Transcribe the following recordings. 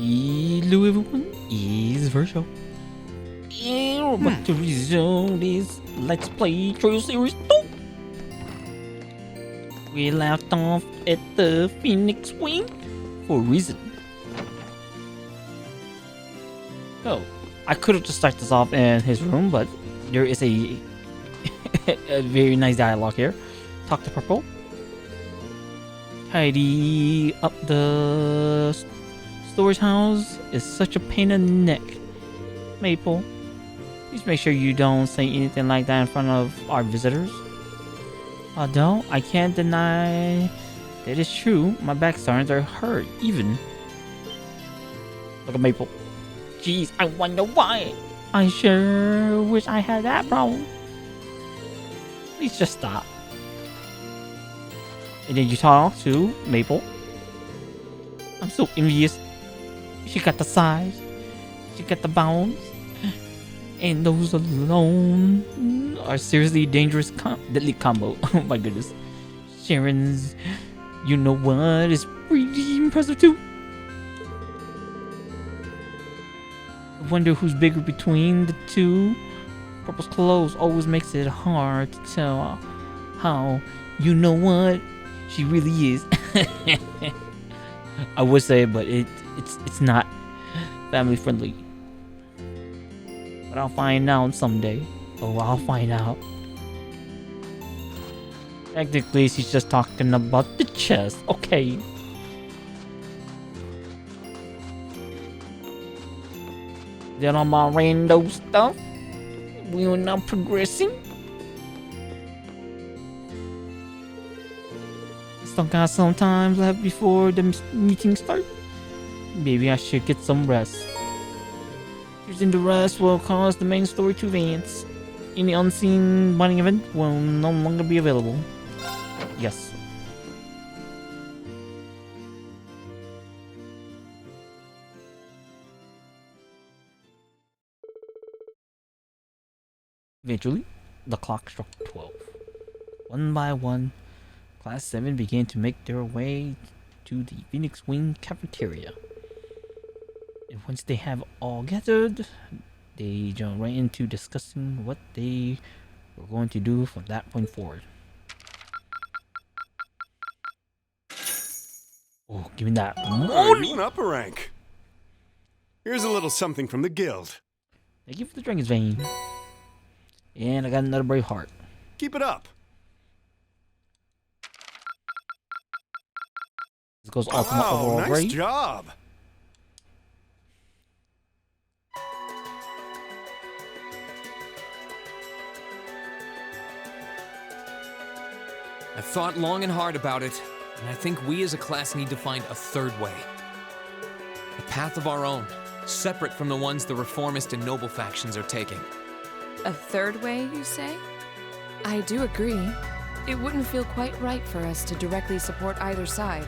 Hello everyone, it's Virgil. And we're about to resume this Let's Play Trail Series 2. We left off at the Phoenix Wing for a reason. Oh, I could have just started this off in his room, but there is a very nice dialogue here. Talk to Purple. Tidy up the storage house is such a pain in the neck. Maple, please make sure you don't say anything like that in front of our visitors. Although I can't deny that it's true, my back starting to hurt even. Look at Maple. Jeez, I wonder why. I sure wish I had that problem. Please just stop. And then you talk to Maple. I'm so envious. She got the size. She got the bounce. And those alone are seriously dangerous deadly combo. Oh my goodness. Sharon's, you know what, is pretty impressive too. I wonder who's bigger between the two. Purple's clothes always makes it hard to tell how, you know what, she really is. I would say, but it's not family friendly. But I'll find out someday. Oh, I'll find out. Technically, she's just talking about the chest. Okay. Then on my rando stuff, we are now progressing. Still got some time left before the meeting starts. Maybe I should get some rest. Choosing the rest will cause the main story to advance. Any unseen bonding event will no longer be available. Yes. Eventually, the clock struck 12. One by one, Class 7 began to make their way to the Phoenix Wing cafeteria. And once they have all gathered, they jump right into discussing what they were going to do from that point forward. Oh, give me that money! You an upper rank. Here's a little something from the guild. Thank you for the Dragon's Vein. And I got another brave heart. Keep it up. This goes ultimate overall nice grade. job. I've thought long and hard about it, and I think we as a class need to find a third way. A path of our own, separate from the ones the reformist and noble factions are taking. A third way, you say? I do agree. It wouldn't feel quite right for us to directly support either side.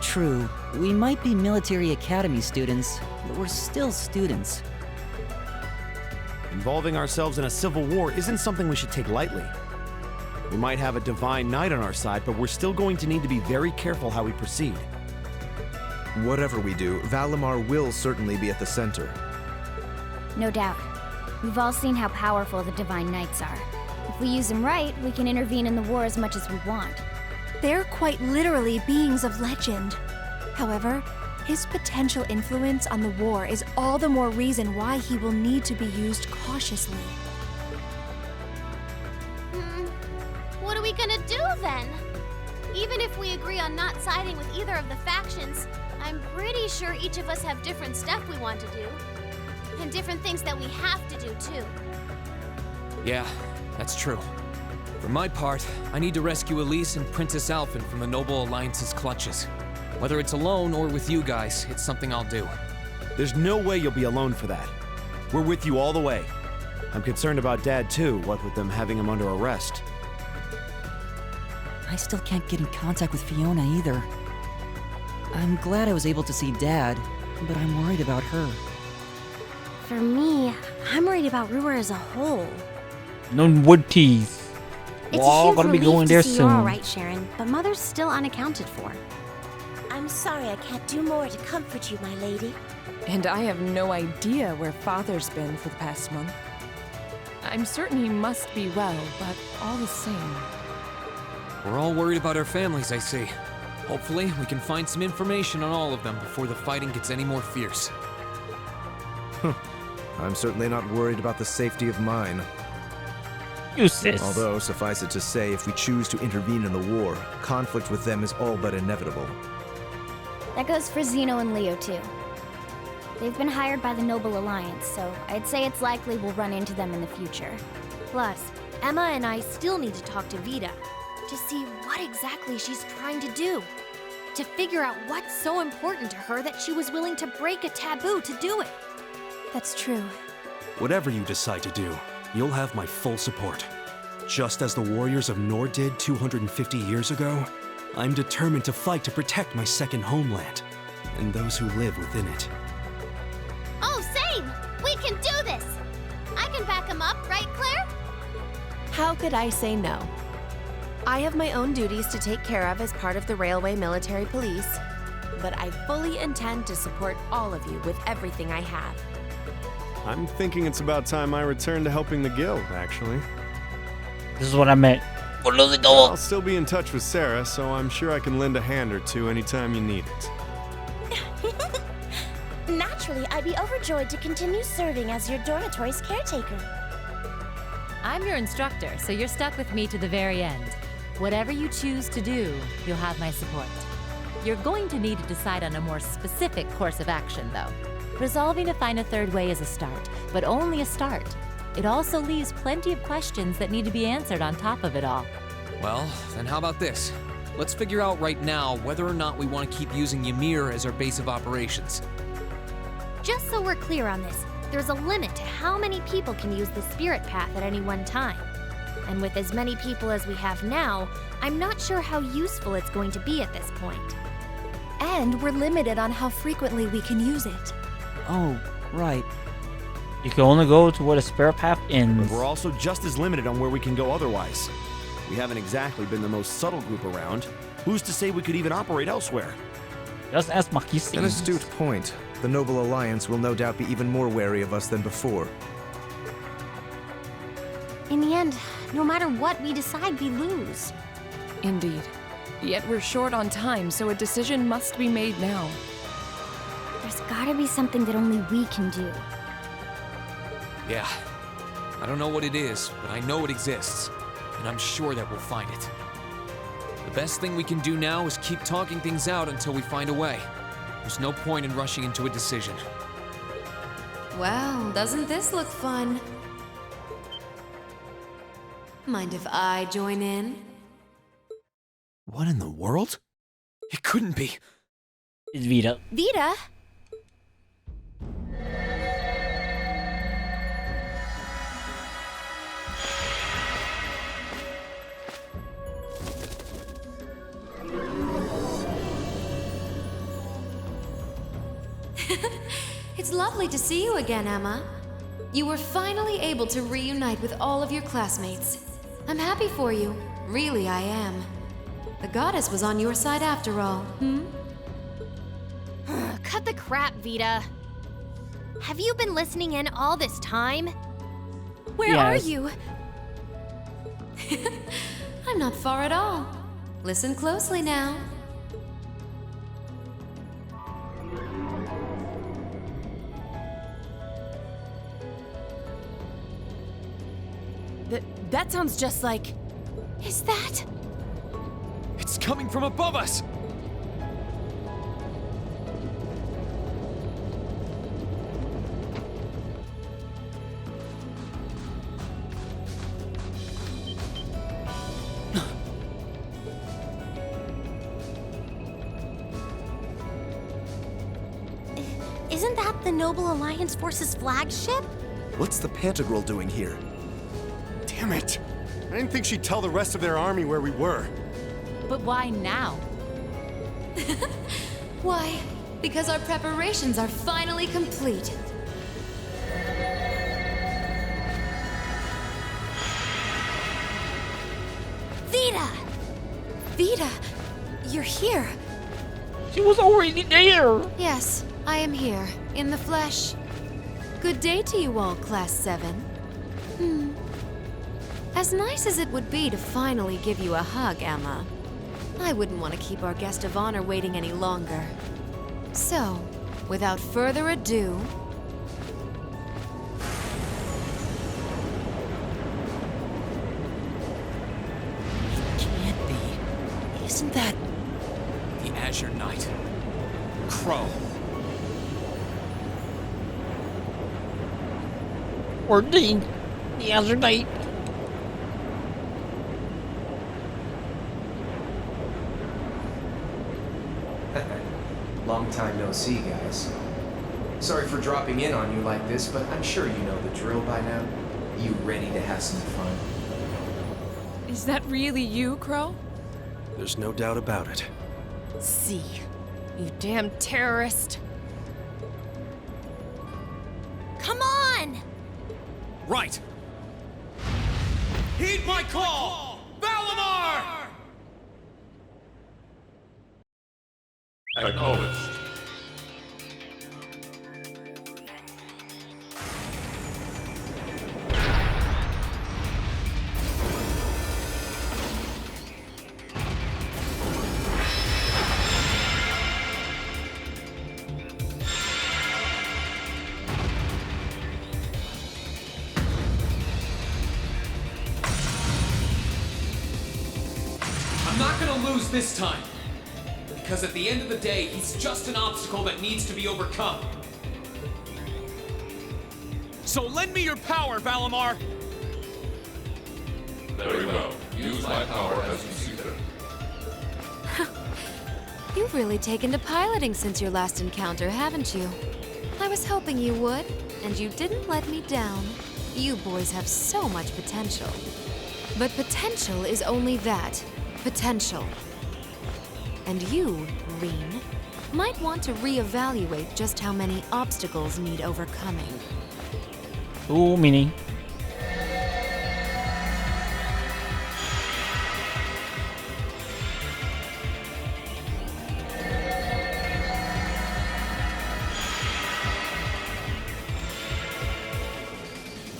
True. We might be military academy students, but we're still students. Involving ourselves in a civil war isn't something we should take lightly. We might have a divine knight on our side, but we're still going to need to be very careful how we proceed. Whatever we do, Valimar will certainly be at the center. No doubt. We've all seen how powerful the Divine Knights are. If we use them right, we can intervene in the war as much as we want. They're quite literally beings of legend. However, his potential influence on the war is all the more reason why he will need to be used cautiously. What are we gonna do then? Even if we agree on not siding with either of the factions, I'm pretty sure each of us have different stuff we want to do. And different things that we have to do too. Yeah, that's true. For my part, I need to rescue Elise and Princess Alphen from the Noble Alliance's clutches. Whether it's alone or with you guys, it's something I'll do. There's no way you'll be alone for that. We're with you all the way. I'm concerned about Dad too, what with them having him under arrest. I still can't get in contact with Fiona either. I'm glad I was able to see Dad, but I'm worried about her. For me, I'm worried about Ruhr as a whole. No wood teas. It's We're all a huge gonna be relief going to there see soon. you're all right, Sharon, but Mother's still unaccounted for. I I'm sorry I can't do more to comfort you, my lady. And I have no idea where Father's been for the past month. I'm certain he must be well, but all the same. We're all worried about our families, I see. Hopefully, we can find some information on all of them before the fighting gets any more fierce. I'm certainly not worried about the safety of mine. Useless. Although, suffice it to say, if we choose to intervene in the war, conflict with them is all but inevitable. That goes for Zeno and Leo, too. They've been hired by the Noble Alliance, so I'd say it's likely we'll run into them in the future. Plus, Emma and I still need to talk to Vita to see what exactly she's trying to do. To figure out what's so important to her that she was willing to break a taboo to do it. That's true. Whatever you decide to do, you'll have my full support. Just as the warriors of Nord did 250 years ago, I'm determined to fight to protect my second homeland and those who live within it. Oh, same! We can do this! I can back him up, right, Claire? How could I say no? I have my own duties to take care of as part of the Railway Military Police, but I fully intend to support all of you with everything I have. I'm thinking it's about time I return to helping the guild, actually. This is what I meant. I'll still be in touch with Sarah, so I'm sure I can lend a hand or two anytime you need it. Naturally, I'd be overjoyed to continue serving as your dormitory's caretaker. I'm your instructor, so you're stuck with me to the very end. Whatever you choose to do, you'll have my support. You're going to need to decide on a more specific course of action, though. Resolving to find a third way is a start, but only a start. It also leaves plenty of questions that need to be answered on top of it all. Well, then how about this? Let's figure out right now whether or not we want to keep using Ymir as our base of operations. Just so we're clear on this, there's a limit to how many people can use the Spirit Path at any one time. And with as many people as we have now, I'm not sure how useful it's going to be at this point. And we're limited on how frequently we can use it. Oh, right. You can only go to where the spirit path ends. But we're also just as limited on where we can go otherwise. We haven't exactly been the most subtle group around. Who's to say we could even operate elsewhere? Just ask Makisi. An astute point. The Noble Alliance will no doubt be even more wary of us than before. In the end, no matter what we decide, we lose. Indeed. Yet we're short on time, so a decision must be made now. There's gotta be something that only we can do. Yeah. I don't know what it is, but I know it exists. And I'm sure that we'll find it. The best thing we can do now is keep talking things out until we find a way. There's no point in rushing into a decision. Well, doesn't this look fun? Mind if I join in? What in the world? It couldn't be. It's Vita. Vita? It's lovely to see you again, Emma. You were finally able to reunite with all of your classmates. I'm happy for you. Really, I am. The goddess was on your side after all, Cut the crap, Vita. Have you been listening in all this time? Where are Yes. you? I'm not far at all. Listen closely now. That sounds just like... Is that? It's coming from above us! Isn't that the Noble Alliance Force's flagship? What's the Pantagruel doing here? Damn it! I didn't think she'd tell the rest of their army where we were. But why now? Why? Because our preparations are finally complete. Vita! Vita, you're here. She was already there. Yes, I am here, in the flesh. Good day to you all, Class 7. As nice as it would be to finally give you a hug, Emma, I wouldn't want to keep our guest of honor waiting any longer. So, without further ado... Can't be. Isn't that... The Azure Knight. Crow. Or Dean, the Azure Knight. Long time no see, guys. Sorry for dropping in on you like this, but I'm sure you know the drill by now. You ready to have some fun? Is that really you, Crow? There's no doubt about it. See, you damn terrorist. Come on! Right! Heed my call! Valimar! Acknowledged. I'm not gonna lose this time. Because at the end of the day, he's just an obstacle that needs to be overcome. So lend me your power, Valimar! Very well. Use my power as you see fit. You've really taken to piloting since your last encounter, haven't you? I was hoping you would, and you didn't let me down. You boys have so much potential. But potential is only that. Potential. And you, Rean, might want to reevaluate just how many obstacles need overcoming. Ooh, meaning.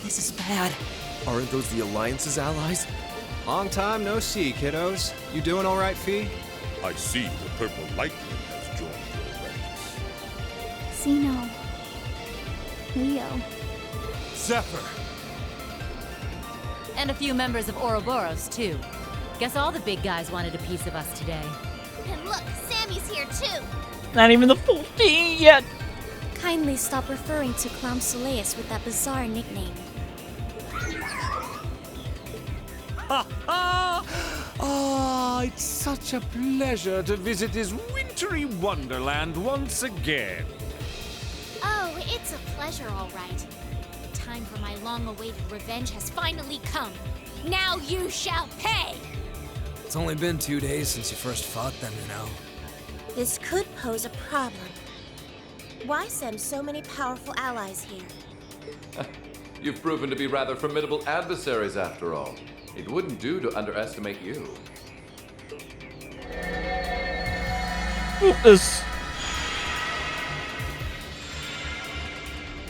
This is bad. Aren't those the Alliance's allies? Long time no see, kiddos. You doing all right, Fee? I see the Purple Lightning has joined your ranks. Zeno. Leo. Zephyr! And a few members of Ouroboros, too. Guess all the big guys wanted a piece of us today. And look, Sammy's here too. Not even the full thing yet. Kindly stop referring to Clown Soleus with that bizarre nickname. Ah, it's such a pleasure to visit this wintry wonderland once again. Oh, it's a pleasure, all right. The time for my long-awaited revenge has finally come. Now you shall pay! It's only been 2 days since you first fought them, you know. This could pose a problem. Why send so many powerful allies here? You've proven to be rather formidable adversaries after all. It wouldn't do to underestimate you. Rufus.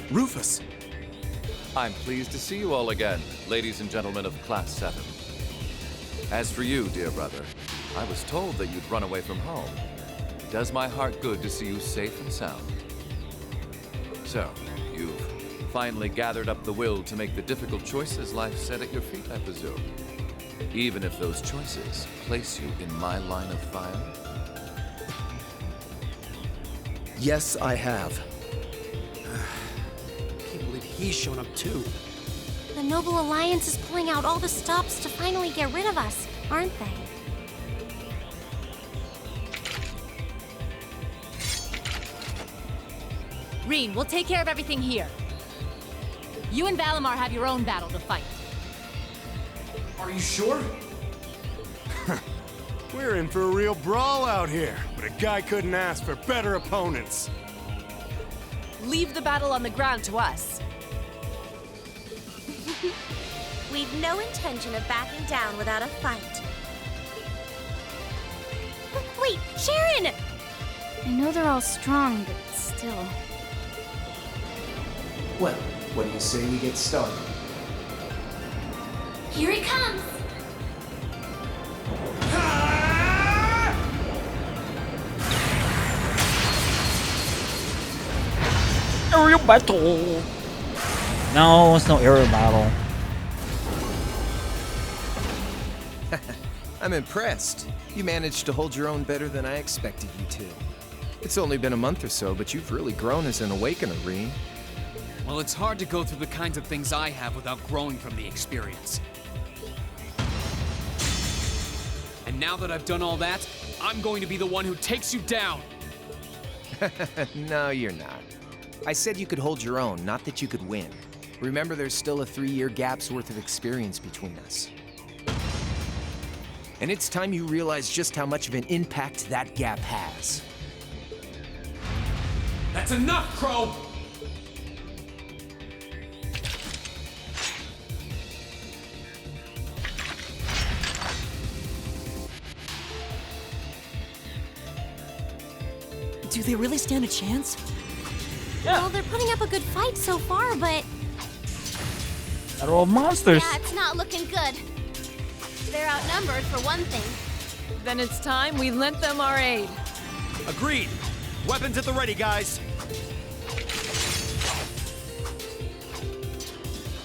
Rufus! I'm pleased to see you all again, ladies and gentlemen of Class 7. As for you, dear brother, I was told that you'd run away from home. It does my heart good to see you safe and sound. So, you've finally gathered up the will to make the difficult choices life set at your feet, I presume. Even if those choices place you in my line of fire? Yes, I have. Can't believe he's shown up too. The Noble Alliance is pulling out all the stops to finally get rid of us, aren't they? Rean, we'll take care of everything here. You and Valimar have your own battle to fight. Are you sure? We're in for a real brawl out here, but a guy couldn't ask for better opponents. Leave the battle on the ground to us. We've no intention of backing down without a fight. Wait, Sharon! I know they're all strong, but still. Well, what do you say we get started? Here he comes! Aerial battle! No, it's no aerial battle. I'm impressed. You managed to hold your own better than I expected you to. It's only been a month or so, but you've really grown as an Awakener, Rean. Well, it's hard to go through the kinds of things I have without growing from the experience. And now that I've done all that, I'm going to be the one who takes you down! No, you're not. I said you could hold your own, not that you could win. Remember, there's still a 3-year gap's worth of experience between us. And it's time you realize just how much of an impact that gap has. That's enough, Crow! Do they really stand a chance? Well, they're putting up a good fight so far, but... They're all monsters. Yeah, it's not looking good. They're outnumbered, for one thing. Then it's time we lent them our aid. Agreed. Weapons at the ready, guys.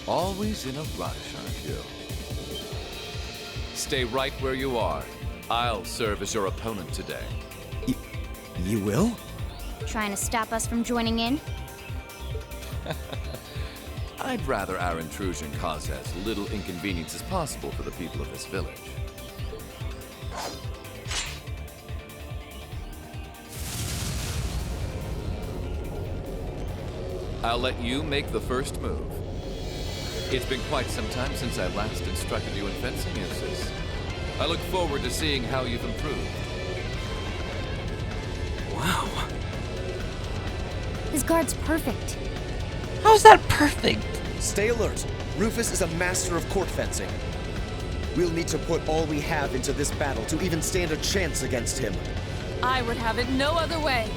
Always in a rush, aren't you? Stay right where you are. I'll serve as your opponent today. You will? Trying to stop us from joining in? I'd rather our intrusion cause as little inconvenience as possible for the people of this village. I'll let you make the first move. It's been quite some time since I last instructed you in fencing uses. I look forward to seeing how you've improved. Wow. His guard's perfect. How's that perfect? Stay alert. Rufus is a master of court fencing. We'll need to put all we have into this battle to even stand a chance against him. I would have it no other way.